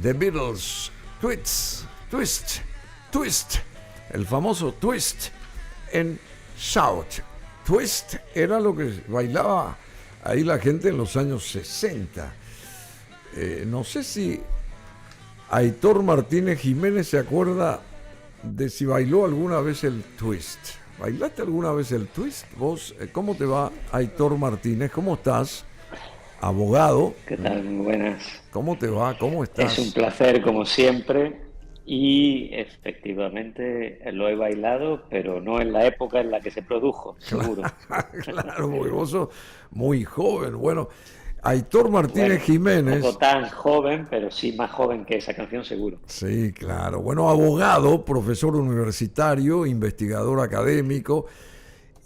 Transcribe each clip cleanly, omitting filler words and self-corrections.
The Beatles, Twist, el famoso Twist en Shout. Twist era lo que bailaba ahí la gente en los años 60. No sé si Aitor Martínez Jiménez se acuerda de si bailó alguna vez el Twist. ¿Bailaste alguna vez el Twist? Vos, ¿cómo te va, Aitor Martínez? ¿Cómo estás? Abogado. ¿Qué tal? Muy buenas. ¿Cómo te va? ¿Cómo estás? Es un placer, como siempre, y efectivamente lo he bailado, pero no en la época en la que se produjo, seguro. Claro, porque vos sos muy joven. Bueno, Aitor Martínez Bueno, Jiménez. tampoco tan joven, pero sí más joven que esa canción, seguro. Sí, claro. Bueno, abogado, profesor universitario, investigador académico,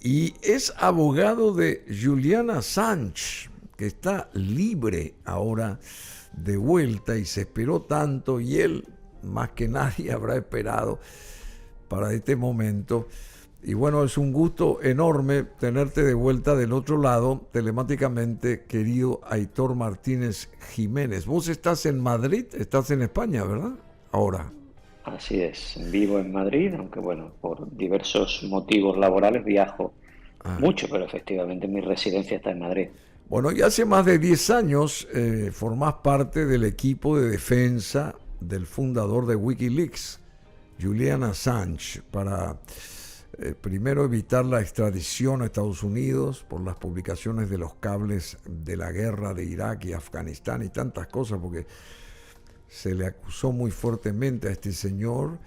y es abogado de Julian Assange, que está libre ahora de vuelta y se esperó tanto, y él más que nadie habrá esperado para este momento. Y bueno, es un gusto enorme tenerte de vuelta del otro lado, telemáticamente, querido Aitor Martínez Jiménez. Vos estás en Madrid, estás en España, ¿verdad? Ahora. Así es, vivo en Madrid, aunque bueno, por diversos motivos laborales viajo Ah. mucho, pero efectivamente mi residencia está en Madrid. Bueno, y hace más de 10 años formás parte del equipo de defensa del fundador de Wikileaks, Julian Assange, para primero evitar la extradición a Estados Unidos por las publicaciones de los cables de la guerra de Irak y Afganistán y tantas cosas, porque se le acusó muy fuertemente a este señor.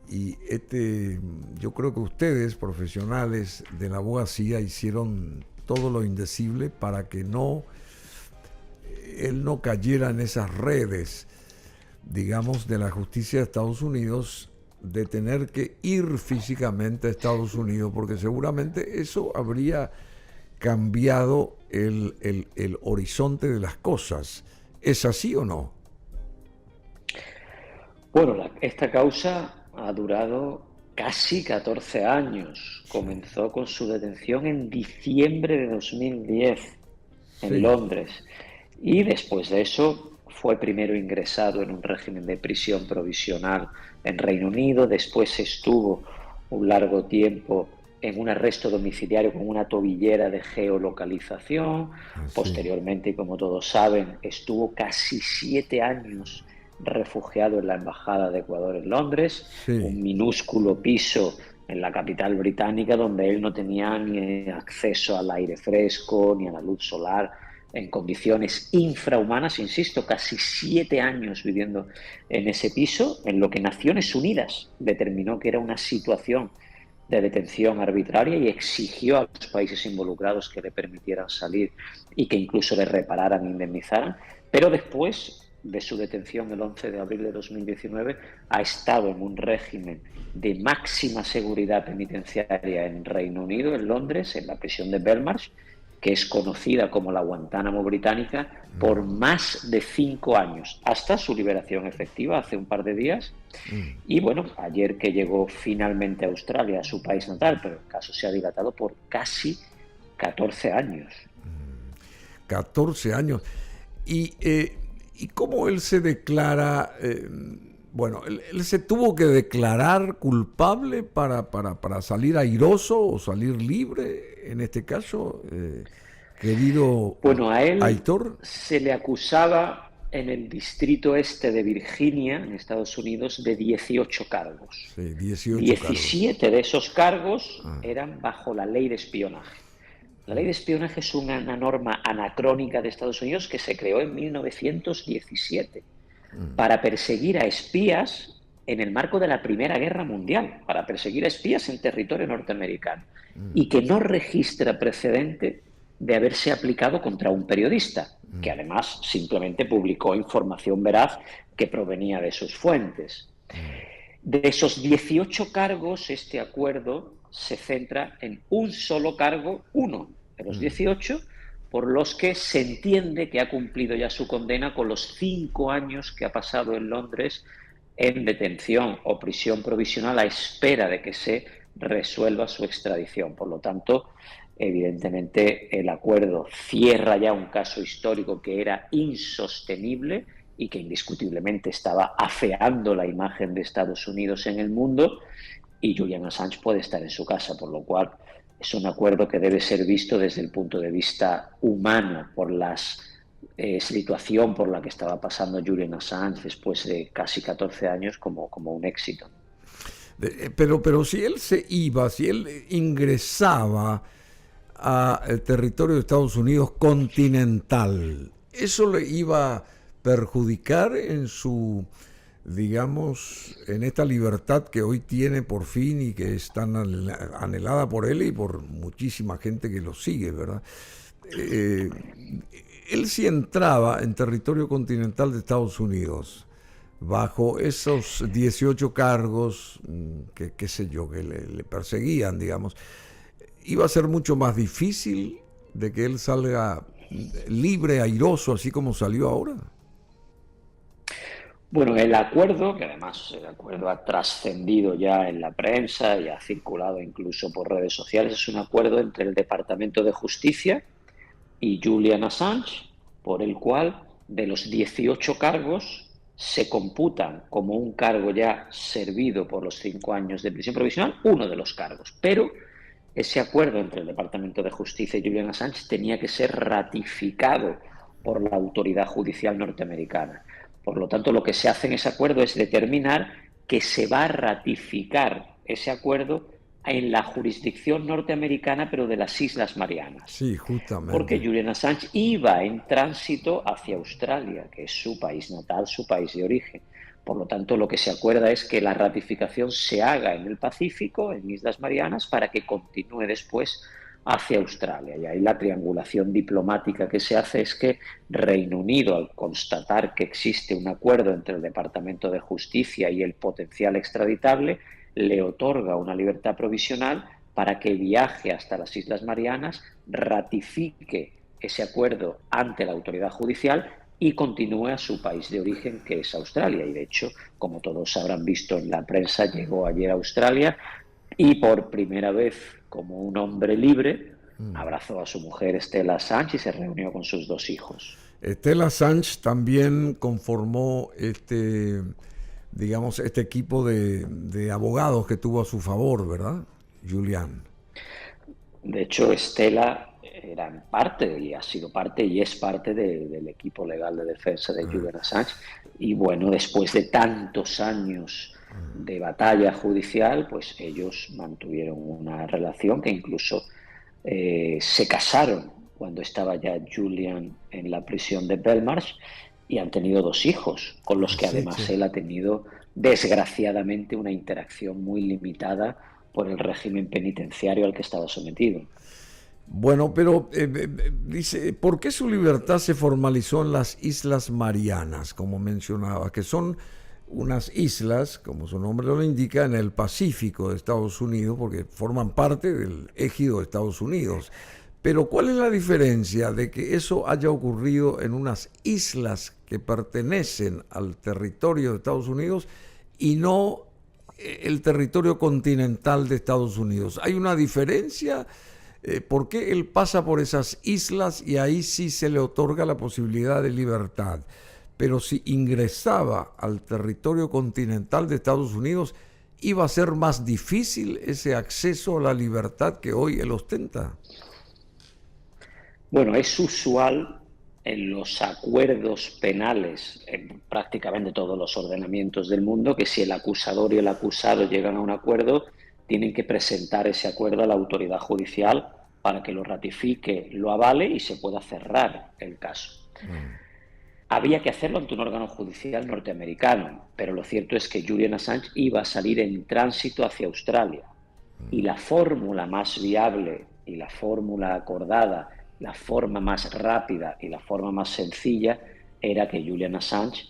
Y yo creo que ustedes, profesionales de la abogacía, hicieron todo lo indecible para que él no cayera en esas redes, digamos, de la justicia de Estados Unidos, de tener que ir físicamente a Estados Unidos, porque seguramente eso habría cambiado el horizonte de las cosas. ¿Es así o no? Bueno, esta causa ha durado casi 14 años. Comenzó con su detención en diciembre de 2010 en Sí. Londres y después de eso fue primero ingresado en un régimen de prisión provisional en Reino Unido, después estuvo un largo tiempo en un arresto domiciliario con una tobillera de geolocalización, Sí. posteriormente, y como todos saben, estuvo casi 7 años refugiado en la Embajada de Ecuador en Londres, Sí. un minúsculo piso en la capital británica donde él no tenía ni acceso al aire fresco ni a la luz solar, en condiciones infrahumanas, insisto, casi 7 años viviendo en ese piso, en lo que Naciones Unidas determinó que era una situación de detención arbitraria y exigió a los países involucrados que le permitieran salir y que incluso le repararan e indemnizaran, pero después de su detención el 11 de abril de 2019 ha estado en un régimen de máxima seguridad penitenciaria en Reino Unido, en Londres, en la prisión de Belmarsh, que es conocida como la Guantánamo británica, por más de 5 años, hasta su liberación efectiva hace un par de días. Y bueno, ayer que llegó finalmente a Australia, a su país natal, pero el caso se ha dilatado por casi 14 años. 14 años. ¿Y cómo él se declara? Bueno, él se tuvo que declarar culpable para salir airoso o salir libre, en este caso, querido Bueno, a él Aitor. se le acusaba en el distrito este de Virginia, en Estados Unidos, de 18 cargos. Sí, 18 cargos. 17 de esos cargos Ah. eran bajo la ley de espionaje. La ley de espionaje es una norma anacrónica de Estados Unidos que se creó en 1917 para perseguir a espías en el marco de la Primera Guerra Mundial, para perseguir a espías en territorio norteamericano, y que no registra precedente de haberse aplicado contra un periodista, que además simplemente publicó información veraz que provenía de sus fuentes. De esos 18 cargos, este acuerdo se centra en un solo cargo, uno de los 18, por los que se entiende que ha cumplido ya su condena con los 5 años que ha pasado en Londres en detención o prisión provisional a espera de que se resuelva su extradición. Por lo tanto, evidentemente el acuerdo cierra ya un caso histórico que era insostenible y que indiscutiblemente estaba afeando la imagen de Estados Unidos en el mundo, y Julian Assange puede estar en su casa, por lo cual es un acuerdo que debe ser visto desde el punto de vista humano por la situación por la que estaba pasando Julian Assange después de casi 14 años como un éxito. Pero si él se iba, si él ingresaba al territorio de Estados Unidos continental, ¿eso le iba a perjudicar en su, digamos, en esta libertad que hoy tiene por fin y que es tan anhelada por él y por muchísima gente que lo sigue, ¿verdad? Él si entraba en territorio continental de Estados Unidos bajo esos 18 cargos que qué sé yo, que le perseguían, digamos, iba a ser mucho más difícil de que él salga libre, airoso, así como salió ahora. Bueno, el acuerdo, que además el acuerdo ha trascendido ya en la prensa y ha circulado incluso por redes sociales, es un acuerdo entre el Departamento de Justicia y Julian Assange, por el cual de los 18 cargos se computan como un cargo ya servido por los 5 años de prisión provisional, uno de los cargos. Pero ese acuerdo entre el Departamento de Justicia y Julian Assange tenía que ser ratificado por la autoridad judicial norteamericana. Por lo tanto, lo que se hace en ese acuerdo es determinar que se va a ratificar ese acuerdo en la jurisdicción norteamericana, pero de las Islas Marianas. Sí, justamente. Porque Julian Assange iba en tránsito hacia Australia, que es su país natal, su país de origen. Por lo tanto, lo que se acuerda es que la ratificación se haga en el Pacífico, en Islas Marianas, para que continúe después hacia Australia. Y ahí la triangulación diplomática que se hace es que Reino Unido, al constatar que existe un acuerdo entre el Departamento de Justicia y el potencial extraditable, le otorga una libertad provisional para que viaje hasta las Islas Marianas, ratifique ese acuerdo ante la autoridad judicial y continúe a su país de origen, que es Australia. Y de hecho, como todos habrán visto en la prensa, llegó ayer a Australia y por primera vez, como un hombre libre, abrazó a su mujer Stella Assange y se reunió con sus 2 hijos. Stella Assange también conformó digamos, este equipo de abogados que tuvo a su favor, ¿verdad, Julian? De hecho, Stella era en parte y ha sido parte y es parte del equipo legal de defensa de Julian Assange. Y bueno, después de tantos años de batalla judicial, pues ellos mantuvieron una relación que incluso se casaron cuando estaba ya Julian en la prisión de Belmarsh y han tenido 2 hijos, con los que además él ha tenido, desgraciadamente, una interacción muy limitada por el régimen penitenciario al que estaba sometido. Bueno, pero dice, ¿por qué su libertad se formalizó en las Islas Marianas, como mencionaba, que son unas islas, como su nombre lo indica, en el Pacífico de Estados Unidos, porque forman parte del ejido de Estados Unidos? Pero ¿cuál es la diferencia de que eso haya ocurrido en unas islas que pertenecen al territorio de Estados Unidos y no el territorio continental de Estados Unidos? ¿Hay una diferencia? ¿Por qué él pasa por esas islas y ahí sí se le otorga la posibilidad de libertad? Pero si ingresaba al territorio continental de Estados Unidos, ¿iba a ser más difícil ese acceso a la libertad que hoy él ostenta? Bueno, es usual en los acuerdos penales, en prácticamente todos los ordenamientos del mundo, que si el acusador y el acusado llegan a un acuerdo, tienen que presentar ese acuerdo a la autoridad judicial para que lo ratifique, lo avale y se pueda cerrar el caso. Había que hacerlo ante un órgano judicial norteamericano, pero lo cierto es que Julian Assange iba a salir en tránsito hacia Australia. Y la fórmula más viable y la fórmula acordada, la forma más rápida y la forma más sencilla era que Julian Assange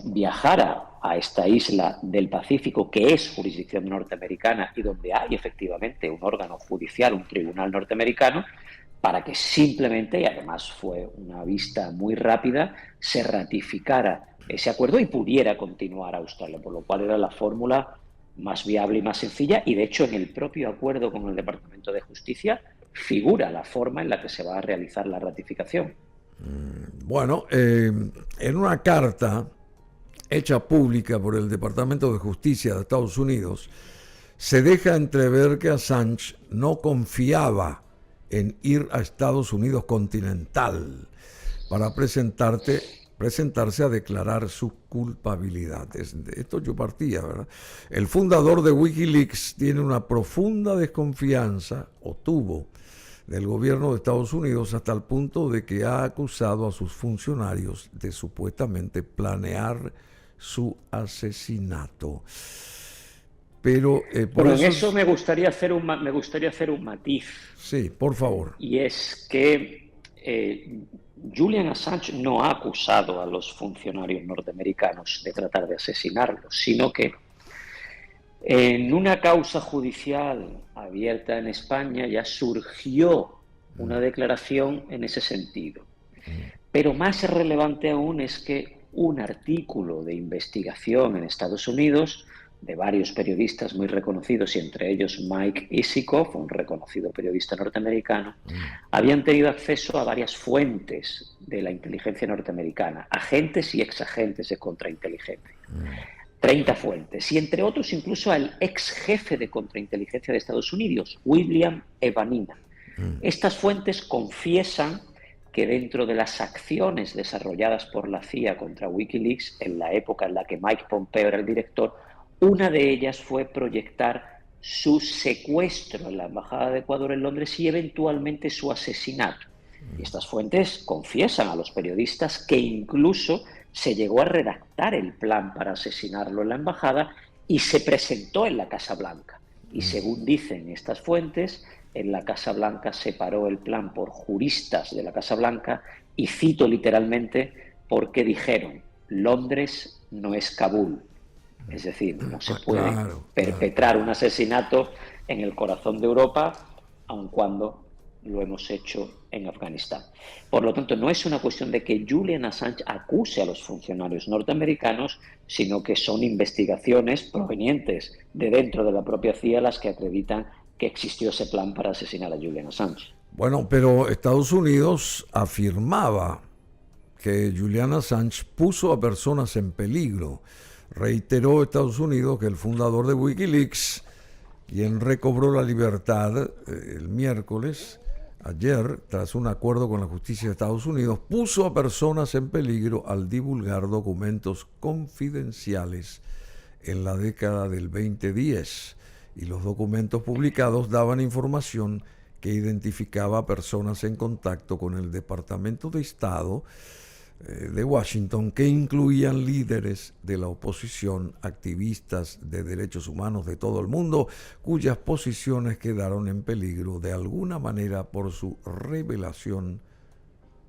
viajara a esta isla del Pacífico, que es jurisdicción norteamericana y donde hay efectivamente un órgano judicial, un tribunal norteamericano, para que simplemente, y además fue una vista muy rápida, se ratificara ese acuerdo y pudiera continuar a Australia, por lo cual era la fórmula más viable y más sencilla, y de hecho en el propio acuerdo con el Departamento de Justicia figura la forma en la que se va a realizar la ratificación. Bueno, en una carta hecha pública por el Departamento de Justicia de Estados Unidos, se deja entrever que Assange no confiaba en ir a Estados Unidos continental para presentarse a declarar su culpabilidad. De esto yo partía, ¿verdad? El fundador de Wikileaks tiene una profunda desconfianza, o tuvo, del gobierno de Estados Unidos, hasta el punto de que ha acusado a sus funcionarios de supuestamente planear su asesinato. Pero en eso me gustaría hacer un matiz. Sí, por favor. Y es que Julian Assange no ha acusado a los funcionarios norteamericanos de tratar de asesinarlo, sino que en una causa judicial abierta en España ya surgió una declaración en ese sentido. Pero más relevante aún es que un artículo de investigación en Estados Unidos de varios periodistas muy reconocidos, y entre ellos Mike Isikoff, un reconocido periodista norteamericano, habían tenido acceso a varias fuentes de la inteligencia norteamericana, agentes y exagentes de contrainteligencia. 30 fuentes, y entre otros incluso al ex jefe de contrainteligencia de Estados Unidos, William Evanina. Estas fuentes confiesan que dentro de las acciones desarrolladas por la CIA contra Wikileaks, en la época en la que Mike Pompeo era el director, una de ellas fue proyectar su secuestro en la Embajada de Ecuador en Londres y eventualmente su asesinato. Y estas fuentes confiesan a los periodistas que incluso se llegó a redactar el plan para asesinarlo en la embajada y se presentó en la Casa Blanca. Y según dicen estas fuentes, en la Casa Blanca se paró el plan por juristas de la Casa Blanca y cito literalmente porque dijeron: Londres no es Kabul. Es decir, no se puede perpetrar un asesinato en el corazón de Europa, aun cuando lo hemos hecho en Afganistán. Por lo tanto, no es una cuestión de que Julian Assange acuse a los funcionarios norteamericanos, sino que son investigaciones provenientes de dentro de la propia CIA las que acreditan que existió ese plan para asesinar a Julian Assange. Bueno, pero Estados Unidos afirmaba que Julian Assange puso a personas en peligro. Reiteró Estados Unidos que el fundador de Wikileaks, quien recobró la libertad el miércoles, ayer, tras un acuerdo con la justicia de Estados Unidos, puso a personas en peligro al divulgar documentos confidenciales en la década del 2010. Y los documentos publicados daban información que identificaba a personas en contacto con el Departamento de Estado de Washington, que incluían líderes de la oposición, activistas de derechos humanos de todo el mundo, cuyas posiciones quedaron en peligro de alguna manera por su revelación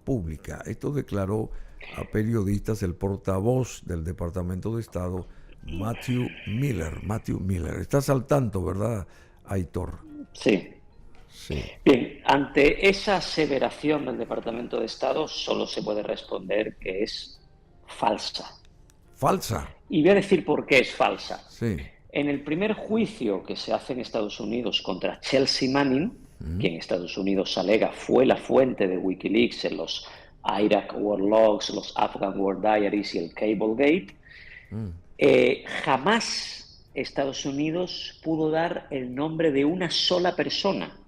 pública. Esto declaró a periodistas el portavoz del Departamento de Estado, Matthew Miller. Estás al tanto, ¿verdad, Aitor? Sí. Sí. Bien, ante esa aseveración del Departamento de Estado solo se puede responder que es falsa. ¿Falsa? Y voy a decir por qué es falsa. Sí. En el primer juicio que se hace en Estados Unidos contra Chelsea Manning, que en Estados Unidos alega fue la fuente de Wikileaks en los Iraq War Logs, los Afghan War Diaries y el Cablegate, jamás Estados Unidos pudo dar el nombre de una sola persona.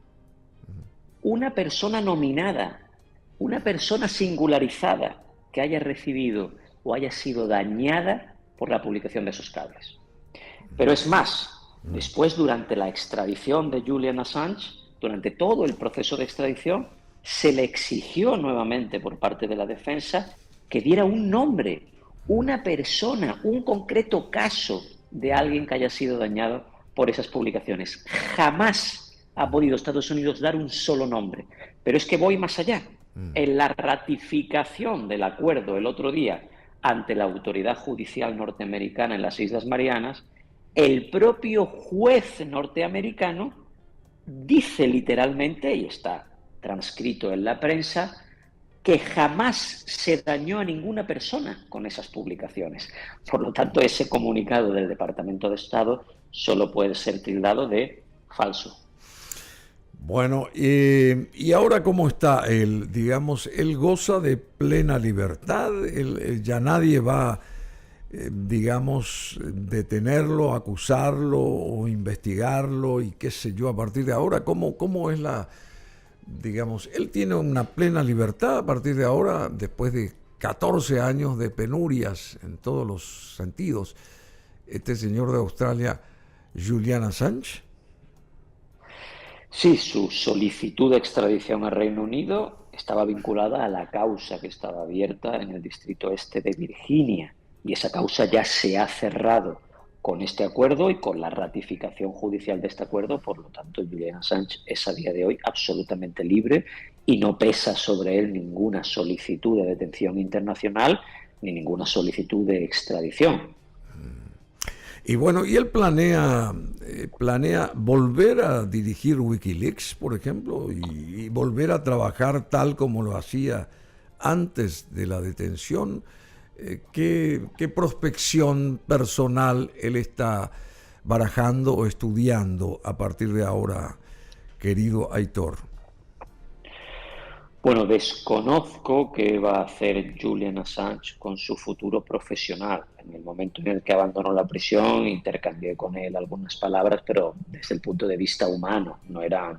Una persona nominada, una persona singularizada que haya recibido o haya sido dañada por la publicación de esos cables. Pero es más, después, durante la extradición de Julian Assange, durante todo el proceso de extradición, se le exigió nuevamente por parte de la defensa que diera un nombre, una persona, un concreto caso de alguien que haya sido dañado por esas publicaciones. Jamás ha podido Estados Unidos dar un solo nombre. Pero es que voy más allá. En la ratificación del acuerdo el otro día ante la autoridad judicial norteamericana en las Islas Marianas, el propio juez norteamericano dice literalmente, y está transcrito en la prensa, que jamás se dañó a ninguna persona con esas publicaciones. Por lo tanto, ese comunicado del Departamento de Estado solo puede ser tildado de falso. Bueno, y ahora cómo está él, digamos, él goza de plena libertad, ya nadie va, digamos, detenerlo, acusarlo o investigarlo y qué sé yo, a partir de ahora, ¿cómo es digamos, él tiene una plena libertad a partir de ahora, después de 14 años de penurias en todos los sentidos, este señor de Australia, Julian Assange? Sí, su solicitud de extradición al Reino Unido estaba vinculada a la causa que estaba abierta en el distrito este de Virginia y esa causa ya se ha cerrado con este acuerdo y con la ratificación judicial de este acuerdo. Por lo tanto, Julian Assange es a día de hoy absolutamente libre y no pesa sobre él ninguna solicitud de detención internacional ni ninguna solicitud de extradición. Y bueno, ¿y él planea volver a dirigir Wikileaks, por ejemplo, y volver a trabajar tal como lo hacía antes de la detención? ¿Qué prospección personal él está barajando o estudiando a partir de ahora, querido Aitor? Bueno, desconozco qué va a hacer Julian Assange con su futuro profesional. En el momento en el que abandonó la prisión, intercambié con él algunas palabras, pero desde el punto de vista humano, no era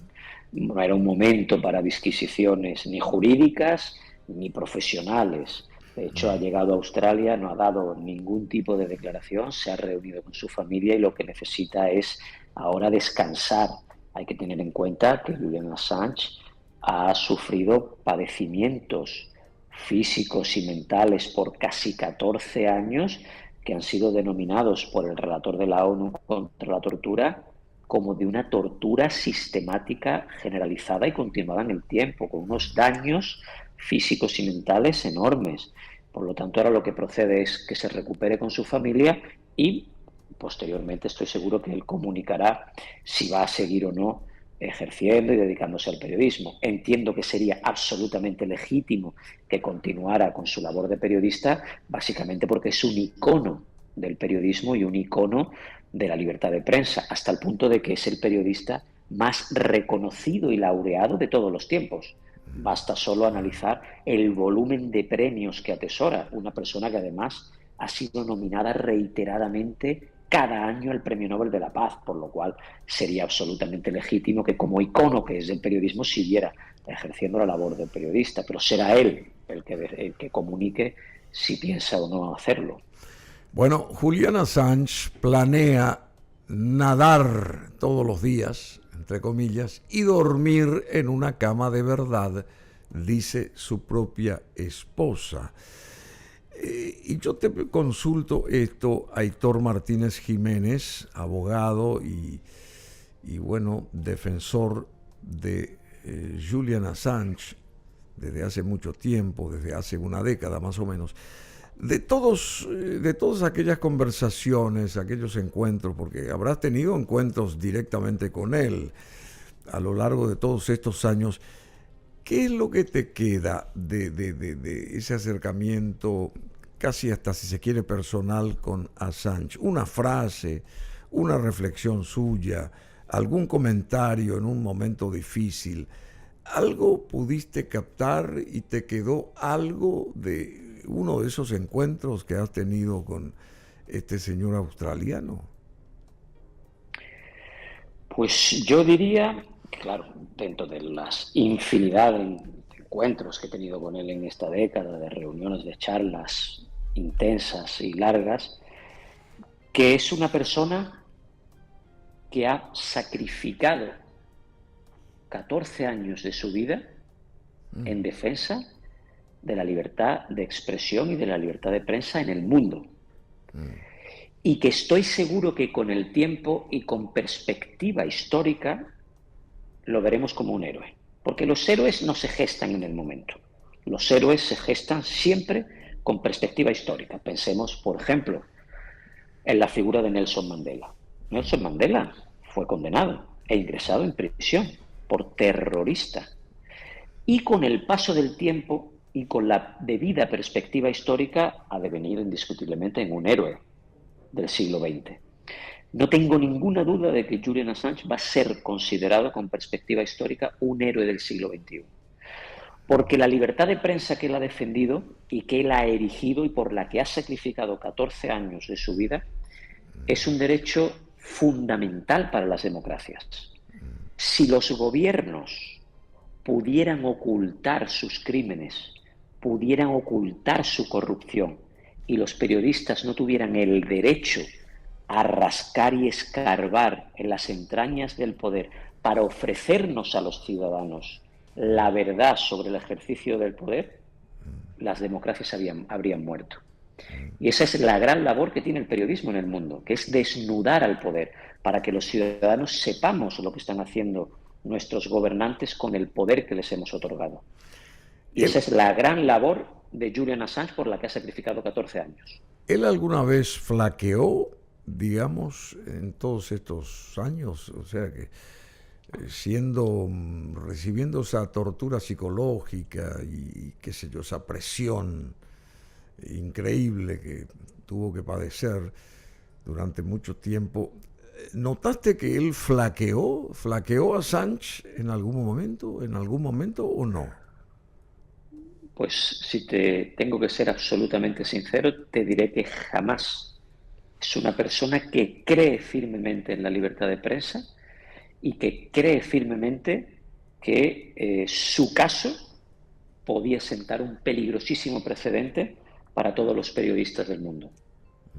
un momento para disquisiciones ni jurídicas ni profesionales. De hecho, ha llegado a Australia, no ha dado ningún tipo de declaración, se ha reunido con su familia y lo que necesita es ahora descansar. Hay que tener en cuenta que Julian Assange ha sufrido padecimientos físicos y mentales por casi 14 años que han sido denominados por el relator de la ONU contra la tortura como de una tortura sistemática generalizada y continuada en el tiempo, con unos daños físicos y mentales enormes. Por lo tanto, ahora lo que procede es que se recupere con su familia y posteriormente estoy seguro que él comunicará si va a seguir o no ejerciendo y dedicándose al periodismo. Entiendo que sería absolutamente legítimo que continuara con su labor de periodista, básicamente porque es un icono del periodismo y un icono de la libertad de prensa, hasta el punto de que es el periodista más reconocido y laureado de todos los tiempos. Basta solo analizar el volumen de premios que atesora una persona que además ha sido nominada reiteradamente cada año al Premio Nobel de la Paz, por lo cual sería absolutamente legítimo que como icono que es del periodismo siguiera ejerciendo la labor de periodista, pero será él el que comunique si piensa o no hacerlo. Bueno, Julian Assange planea nadar todos los días, entre comillas, y dormir en una cama de verdad, dice su propia esposa. Y yo te consulto esto a Aitor Martínez Jiménez, abogado y bueno, defensor de Julian Assange desde hace mucho tiempo, desde hace una década más o menos. De todas aquellas conversaciones, aquellos encuentros, porque habrás tenido encuentros directamente con él a lo largo de todos estos años, ¿qué es lo que te queda de ese acercamiento, casi hasta si se quiere personal, con Assange? Una frase, una reflexión suya, algún comentario en un momento difícil. ¿Algo pudiste captar y te quedó algo de uno de esos encuentros que has tenido con este señor australiano? Pues yo diría que, claro, dentro de las infinidad de encuentros que he tenido con él en esta década, de reuniones, de charlas intensas y largas, que es una persona que ha sacrificado 14 años de su vida en defensa de la libertad de expresión y de la libertad de prensa en el mundo. Y que estoy seguro que con el tiempo y con perspectiva histórica lo veremos como un héroe. Porque los héroes no se gestan en el momento. Los héroes se gestan siempre con perspectiva histórica. Pensemos, por ejemplo, en la figura de Nelson Mandela. Nelson Mandela fue condenado e ingresado en prisión por terrorista. Y con el paso del tiempo y con la debida perspectiva histórica ha devenido indiscutiblemente en un héroe del siglo XX. No tengo ninguna duda de que Julian Assange va a ser considerado con perspectiva histórica un héroe del siglo XXI. Porque la libertad de prensa que él ha defendido y que él ha erigido y por la que ha sacrificado 14 años de su vida es un derecho fundamental para las democracias. Si los gobiernos pudieran ocultar sus crímenes, pudieran ocultar su corrupción y los periodistas no tuvieran el derecho a rascar y escarbar en las entrañas del poder para ofrecernos a los ciudadanos la verdad sobre el ejercicio del poder, las democracias habrían muerto. Y esa es la gran labor que tiene el periodismo en el mundo, que es desnudar al poder para que los ciudadanos sepamos lo que están haciendo nuestros gobernantes con el poder que les hemos otorgado. Y esa es la gran labor de Julian Assange por la que ha sacrificado 14 años. ¿Él alguna vez flaqueó, digamos, en todos estos años? O sea, que recibiendo esa tortura psicológica y qué sé yo, esa presión increíble que tuvo que padecer durante mucho tiempo, ¿notaste que él flaqueó a Assange en algún momento o no? Pues si te tengo que ser absolutamente sincero, te diré que jamás. Es una persona que cree firmemente en la libertad de prensa y que cree firmemente que su caso podía sentar un peligrosísimo precedente para todos los periodistas del mundo.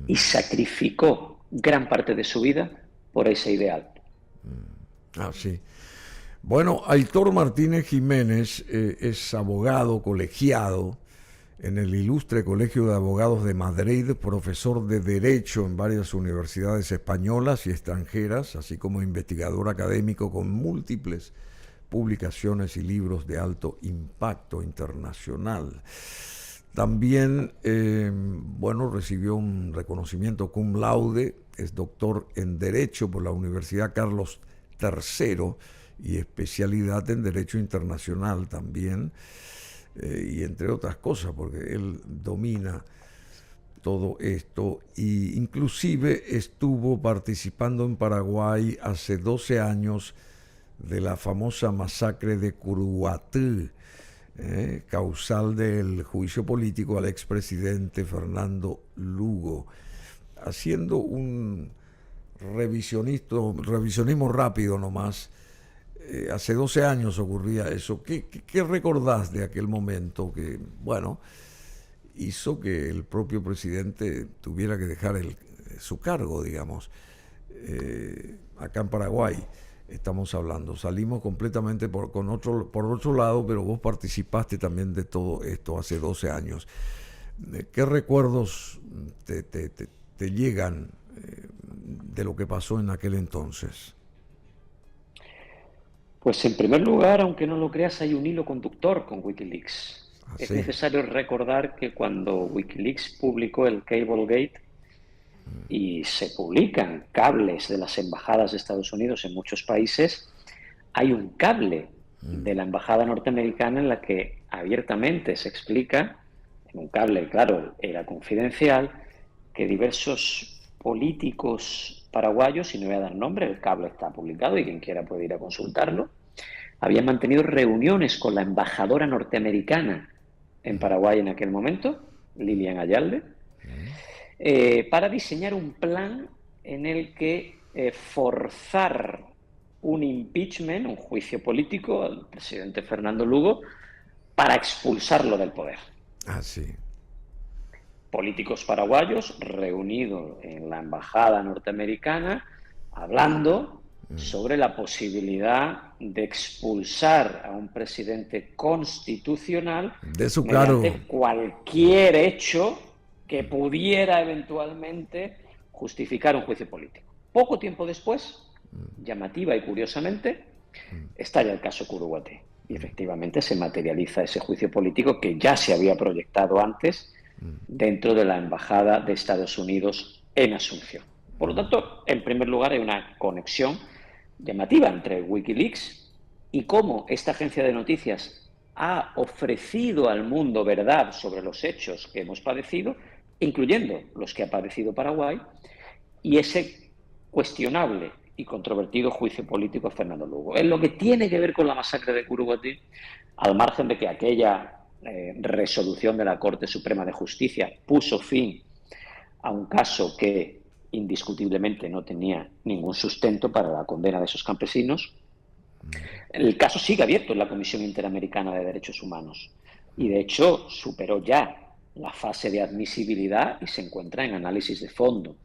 Y sacrificó gran parte de su vida por ese ideal. Ah, sí. Bueno, Aitor Martínez Jiménez es abogado colegiado en el Ilustre Colegio de Abogados de Madrid, profesor de Derecho en varias universidades españolas y extranjeras, así como investigador académico con múltiples publicaciones y libros de alto impacto internacional. También, recibió un reconocimiento cum laude, es doctor en Derecho por la Universidad Carlos III y especialidad en Derecho Internacional también, y entre otras cosas, porque él domina todo esto, y inclusive estuvo participando en Paraguay hace 12 años de la famosa masacre de Curuguatí, causal del juicio político al expresidente Fernando Lugo, haciendo un revisionismo rápido nomás. Hace 12 años ocurría eso. ¿Qué recordás de aquel momento que, hizo que el propio presidente tuviera que dejar su cargo, digamos? Acá en Paraguay estamos hablando. Salimos completamente por otro lado, pero vos participaste también de todo esto hace 12 años. ¿Qué recuerdos te llegan de lo que pasó en aquel entonces? Pues en primer lugar, aunque no lo creas, hay un hilo conductor con Wikileaks. ¿Ah, Es sí? necesario recordar que cuando Wikileaks publicó el Cablegate y se publican cables de las embajadas de Estados Unidos en muchos países, hay un cable de la embajada norteamericana en la que abiertamente se explica, en un cable, claro, era confidencial, que diversos políticos paraguayos, y no voy a dar nombre, el cable está publicado y quien quiera puede ir a consultarlo, habían mantenido reuniones con la embajadora norteamericana en Paraguay en aquel momento, Lilian Ayalde, para diseñar un plan en el que forzar un impeachment, un juicio político al presidente Fernando Lugo para expulsarlo del poder. Ah, sí. Políticos paraguayos reunidos en la embajada norteamericana hablando sobre la posibilidad de expulsar a un presidente constitucional de su mediante cargo, cualquier hecho que pudiera eventualmente justificar un juicio político. Poco tiempo después, llamativa y curiosamente, estalla el caso Curuguatí y efectivamente se materializa ese juicio político que ya se había proyectado antes dentro de la Embajada de Estados Unidos en Asunción. Por lo tanto, en primer lugar, hay una conexión llamativa entre Wikileaks y cómo esta agencia de noticias ha ofrecido al mundo verdad sobre los hechos que hemos padecido, incluyendo los que ha padecido Paraguay, y ese cuestionable y controvertido juicio político a Fernando Lugo. En lo que tiene que ver con la masacre de Curuguatí, al margen de que aquella resolución de la Corte Suprema de Justicia puso fin a un caso que indiscutiblemente no tenía ningún sustento para la condena de esos campesinos, el caso sigue abierto en la Comisión Interamericana de Derechos Humanos y, de hecho, superó ya la fase de admisibilidad y se encuentra en análisis de fondo.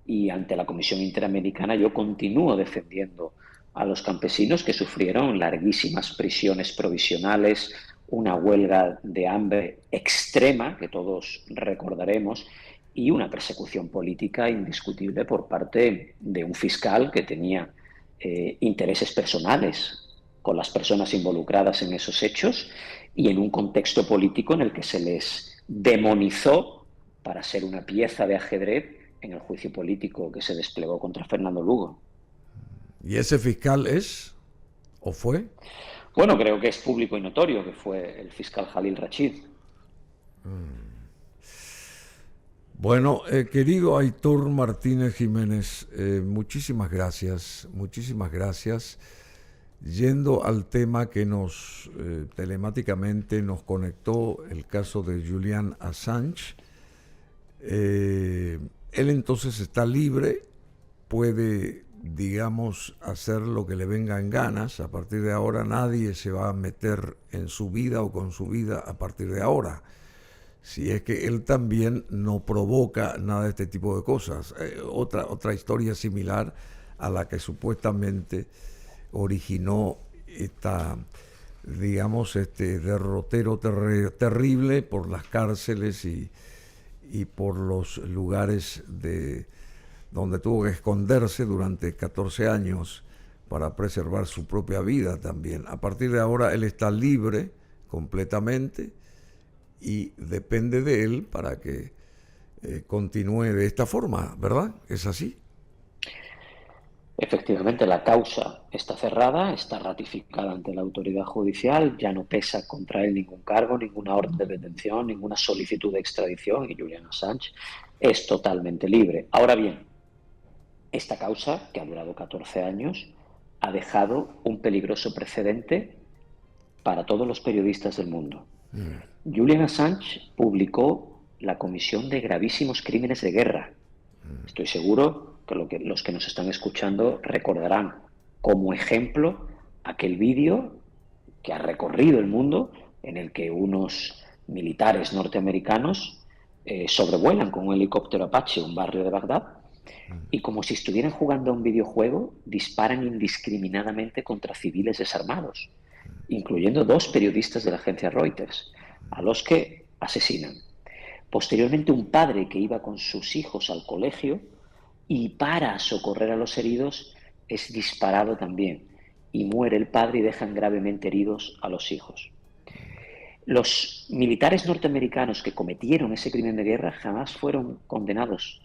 Y ante la Comisión Interamericana yo continúo defendiendo a los campesinos que sufrieron larguísimas prisiones provisionales, una huelga de hambre extrema, que todos recordaremos, y una persecución política indiscutible por parte de un fiscal que tenía intereses personales con las personas involucradas en esos hechos y en un contexto político en el que se les demonizó para ser una pieza de ajedrez en el juicio político que se desplegó contra Fernando Lugo. ¿Y ese fiscal es o fue? Bueno, creo que es público y notorio que fue el fiscal Jalil Rachid. Bueno, querido Aitor Martínez Jiménez, muchísimas gracias, muchísimas gracias. Yendo al tema que nos telemáticamente nos conectó, el caso de Julian Assange, él entonces está libre, puede, digamos, hacer lo que le venga en ganas. A partir de ahora nadie se va a meter en su vida o con su vida a partir de ahora, si es que él también no provoca nada de este tipo de cosas. Otra historia similar a la que supuestamente originó esta, digamos, este derrotero terrible por las cárceles y por los lugares donde tuvo que esconderse durante 14 años para preservar su propia vida también. A partir de ahora él está libre completamente y depende de él para que continúe de esta forma, ¿verdad? ¿Es así? Efectivamente, la causa está cerrada, está ratificada ante la autoridad judicial, ya no pesa contra él ningún cargo, ninguna orden de detención, ninguna solicitud de extradición y Julian Assange es totalmente libre. Ahora bien, esta causa, que ha durado 14 años, ha dejado un peligroso precedente para todos los periodistas del mundo. Julian Assange publicó la comisión de gravísimos crímenes de guerra. Estoy seguro que los que nos están escuchando recordarán como ejemplo aquel vídeo que ha recorrido el mundo en el que unos militares norteamericanos sobrevuelan con un helicóptero Apache un barrio de Bagdad y, como si estuvieran jugando a un videojuego, disparan indiscriminadamente contra civiles desarmados, incluyendo 2 periodistas de la agencia Reuters, a los que asesinan. Posteriormente, un padre que iba con sus hijos al colegio y para socorrer a los heridos es disparado también y muere el padre y dejan gravemente heridos a los hijos. Los militares norteamericanos que cometieron ese crimen de guerra jamás fueron condenados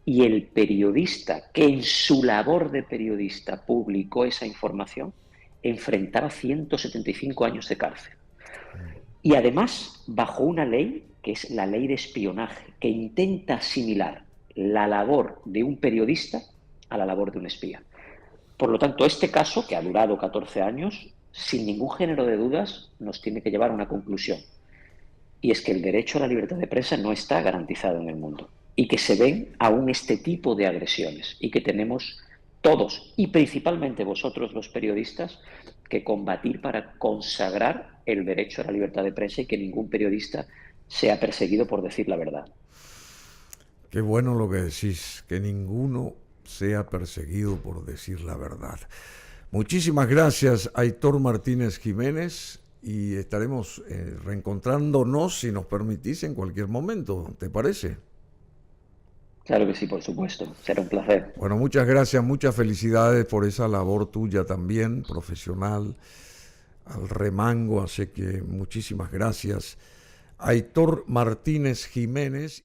y el periodista que en su labor de periodista publicó esa información enfrentaba 175 años de cárcel. Y además bajo una ley que es la ley de espionaje, que intenta asimilar la labor de un periodista a la labor de un espía. Por lo tanto, este caso, que ha durado 14 años, sin ningún género de dudas, nos tiene que llevar a una conclusión. Y es que el derecho a la libertad de prensa no está garantizado en el mundo. Y que se ven aún este tipo de agresiones. Y que tenemos todos, y principalmente vosotros los periodistas, que combatir para consagrar el derecho a la libertad de prensa y que ningún periodista sea perseguido por decir la verdad. Qué bueno lo que decís, que ninguno sea perseguido por decir la verdad. Muchísimas gracias, Aitor Martínez Jiménez, y estaremos reencontrándonos, si nos permitís, en cualquier momento, ¿te parece? Claro que sí, por supuesto, será un placer. Bueno, muchas gracias, muchas felicidades por esa labor tuya también, profesional, al remango, así que muchísimas gracias. Aitor Martínez Jiménez.